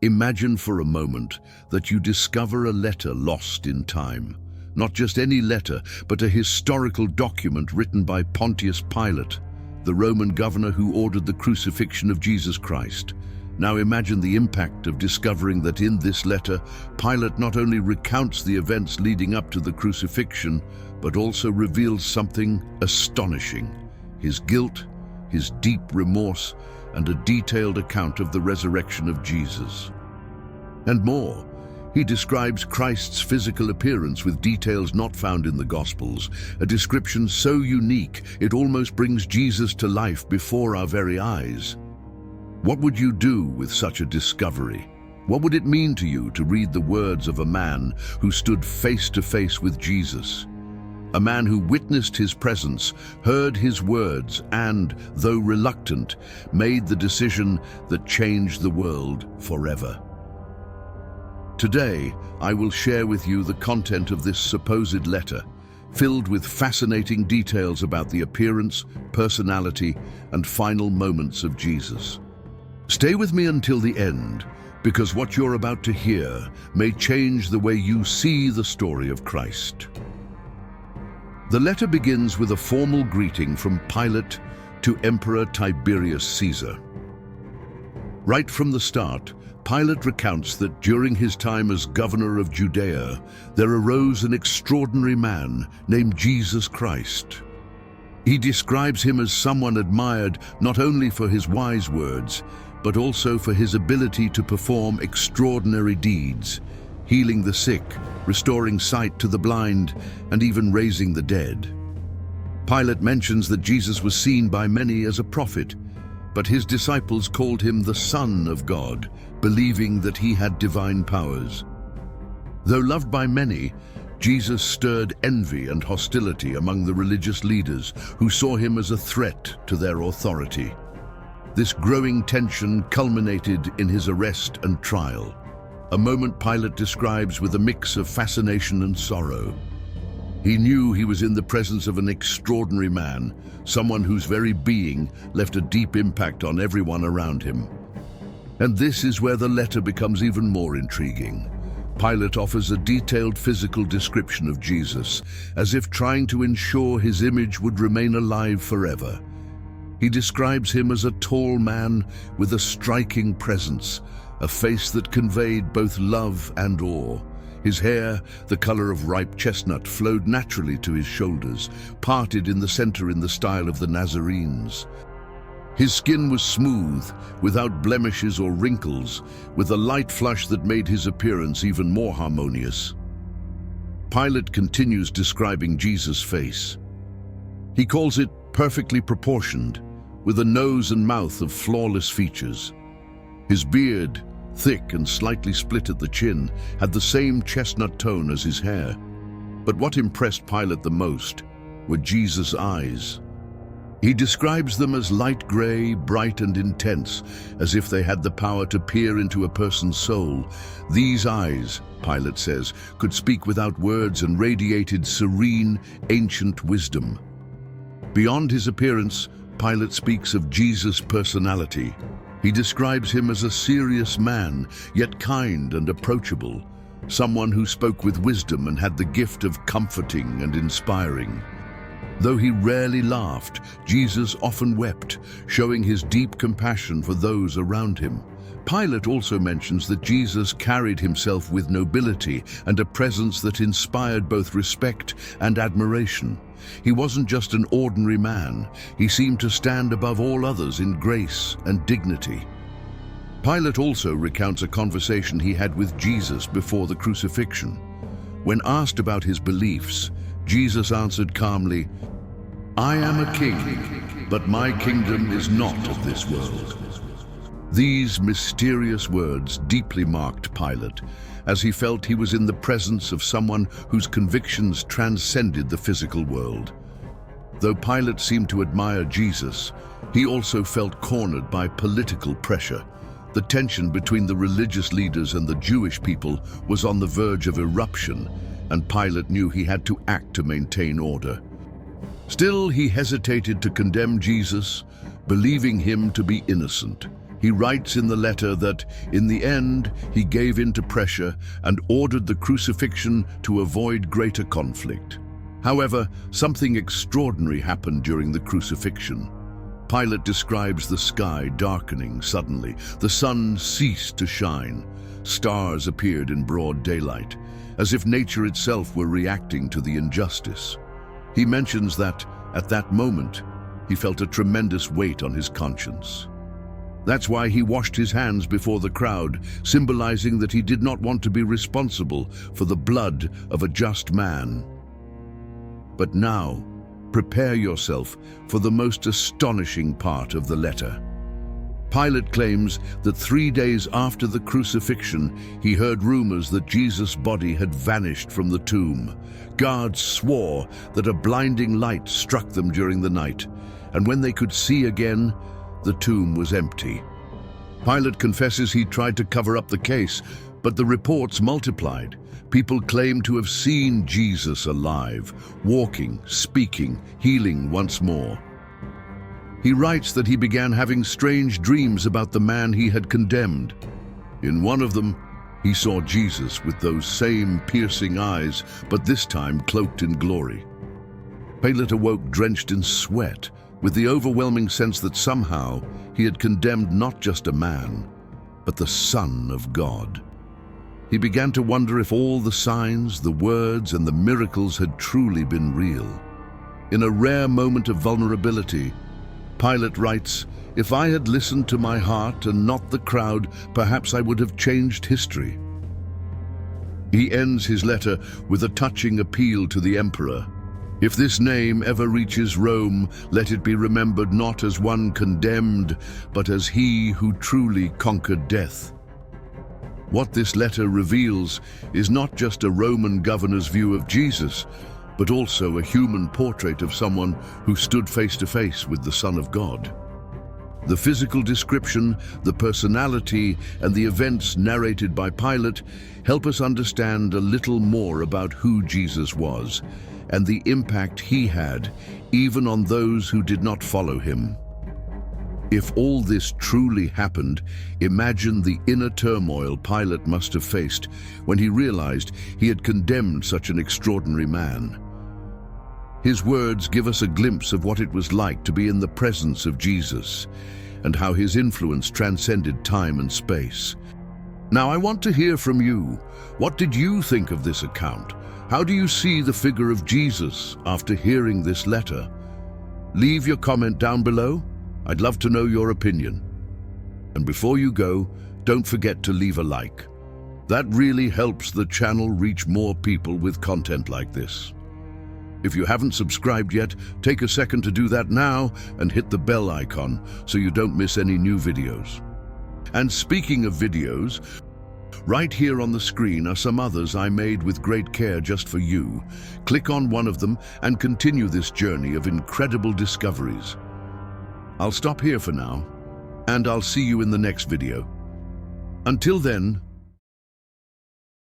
Imagine for a moment that you discover a letter lost in time. Not just any letter, but a historical document written by Pontius Pilate, the Roman governor who ordered the crucifixion of Jesus Christ. Now imagine the impact of discovering that in this letter, Pilate not only recounts the events leading up to the crucifixion, but also reveals something astonishing: his guilt, his deep remorse, and a detailed account of the resurrection of Jesus. And more, he describes Christ's physical appearance with details not found in the Gospels, a description so unique it almost brings Jesus to life before our very eyes. What would you do with such a discovery? What would it mean to you to read the words of a man who stood face to face with Jesus? A man who witnessed his presence, heard his words, and, though reluctant, made the decision that changed the world forever. Today, I will share with you the content of this supposed letter, filled with fascinating details about the appearance, personality, and final moments of Jesus. Stay with me until the end, because what you're about to hear may change the way you see the story of Christ. The letter begins with a formal greeting from Pilate to Emperor Tiberius Caesar. Right from the start, Pilate recounts that during his time as governor of Judea, there arose an extraordinary man named Jesus Christ. He describes him as someone admired not only for his wise words, but also for his ability to perform extraordinary deeds, healing the sick, restoring sight to the blind, and even raising the dead. Pilate mentions that Jesus was seen by many as a prophet, but his disciples called him the Son of God, believing that he had divine powers. Though loved by many, Jesus stirred envy and hostility among the religious leaders who saw him as a threat to their authority. This growing tension culminated in his arrest and trial, a moment Pilate describes with a mix of fascination and sorrow. He knew he was in the presence of an extraordinary man, someone whose very being left a deep impact on everyone around him. And this is where the letter becomes even more intriguing. Pilate offers a detailed physical description of Jesus, as if trying to ensure his image would remain alive forever. He describes him as a tall man with a striking presence, a face that conveyed both love and awe. His hair, the color of ripe chestnut, flowed naturally to his shoulders, parted in the center in the style of the Nazarenes. His skin was smooth, without blemishes or wrinkles, with a light flush that made his appearance even more harmonious. Pilate continues describing Jesus' face. He calls it perfectly proportioned, with a nose and mouth of flawless features. His beard, thick and slightly split at the chin, had the same chestnut tone as his hair. But what impressed Pilate the most were Jesus' eyes. He describes them as light gray, bright and intense, as if they had the power to peer into a person's soul. These eyes, Pilate says, could speak without words and radiated serene, ancient wisdom. Beyond his appearance, Pilate speaks of Jesus' personality. He describes him as a serious man, yet kind and approachable, someone who spoke with wisdom and had the gift of comforting and inspiring. Though he rarely laughed, Jesus often wept, showing his deep compassion for those around him. Pilate also mentions that Jesus carried himself with nobility and a presence that inspired both respect and admiration. He wasn't just an ordinary man. He seemed to stand above all others in grace and dignity. Pilate also recounts a conversation he had with Jesus before the crucifixion. When asked about his beliefs, Jesus answered calmly, "I am a king, but my kingdom is not of this world." These mysterious words deeply marked Pilate, as he felt he was in the presence of someone whose convictions transcended the physical world. Though Pilate seemed to admire Jesus, he also felt cornered by political pressure. The tension between the religious leaders and the Jewish people was on the verge of eruption, and Pilate knew he had to act to maintain order. Still, he hesitated to condemn Jesus, believing him to be innocent. He writes in the letter that, in the end, he gave in to pressure and ordered the crucifixion to avoid greater conflict. However, something extraordinary happened during the crucifixion. Pilate describes the sky darkening suddenly. The sun ceased to shine. Stars appeared in broad daylight, as if nature itself were reacting to the injustice. He mentions that, at that moment, he felt a tremendous weight on his conscience. That's why he washed his hands before the crowd, symbolizing that he did not want to be responsible for the blood of a just man. But now, prepare yourself for the most astonishing part of the letter. Pilate claims that 3 days after the crucifixion, he heard rumors that Jesus' body had vanished from the tomb. Guards swore that a blinding light struck them during the night, and when they could see again, the tomb was empty. Pilate confesses he tried to cover up the case, but the reports multiplied. People claimed to have seen Jesus alive, walking, speaking, healing once more. He writes that he began having strange dreams about the man he had condemned. In one of them, he saw Jesus with those same piercing eyes, but this time cloaked in glory. Pilate awoke drenched in sweat, with the overwhelming sense that somehow he had condemned not just a man, but the Son of God. He began to wonder if all the signs, the words, and the miracles had truly been real. In a rare moment of vulnerability, Pilate writes, "If I had listened to my heart and not the crowd, perhaps I would have changed history." He ends his letter with a touching appeal to the emperor. "If this name ever reaches Rome, let it be remembered not as one condemned, but as he who truly conquered death." What this letter reveals is not just a Roman governor's view of Jesus, but also a human portrait of someone who stood face to face with the Son of God. The physical description, the personality, and the events narrated by Pilate help us understand a little more about who Jesus was and the impact he had, even on those who did not follow him. If all this truly happened, imagine the inner turmoil Pilate must have faced when he realized he had condemned such an extraordinary man. His words give us a glimpse of what it was like to be in the presence of Jesus and how his influence transcended time and space. Now, I want to hear from you. What did you think of this account? How do you see the figure of Jesus after hearing this letter? Leave your comment down below. I'd love to know your opinion. And before you go, don't forget to leave a like. That really helps the channel reach more people with content like this. If you haven't subscribed yet, take a second to do that now and hit the bell icon so you don't miss any new videos. And speaking of videos, right here on the screen are some others I made with great care just for you. Click on one of them and continue this journey of incredible discoveries. I'll stop here for now, and I'll see you in the next video. Until then,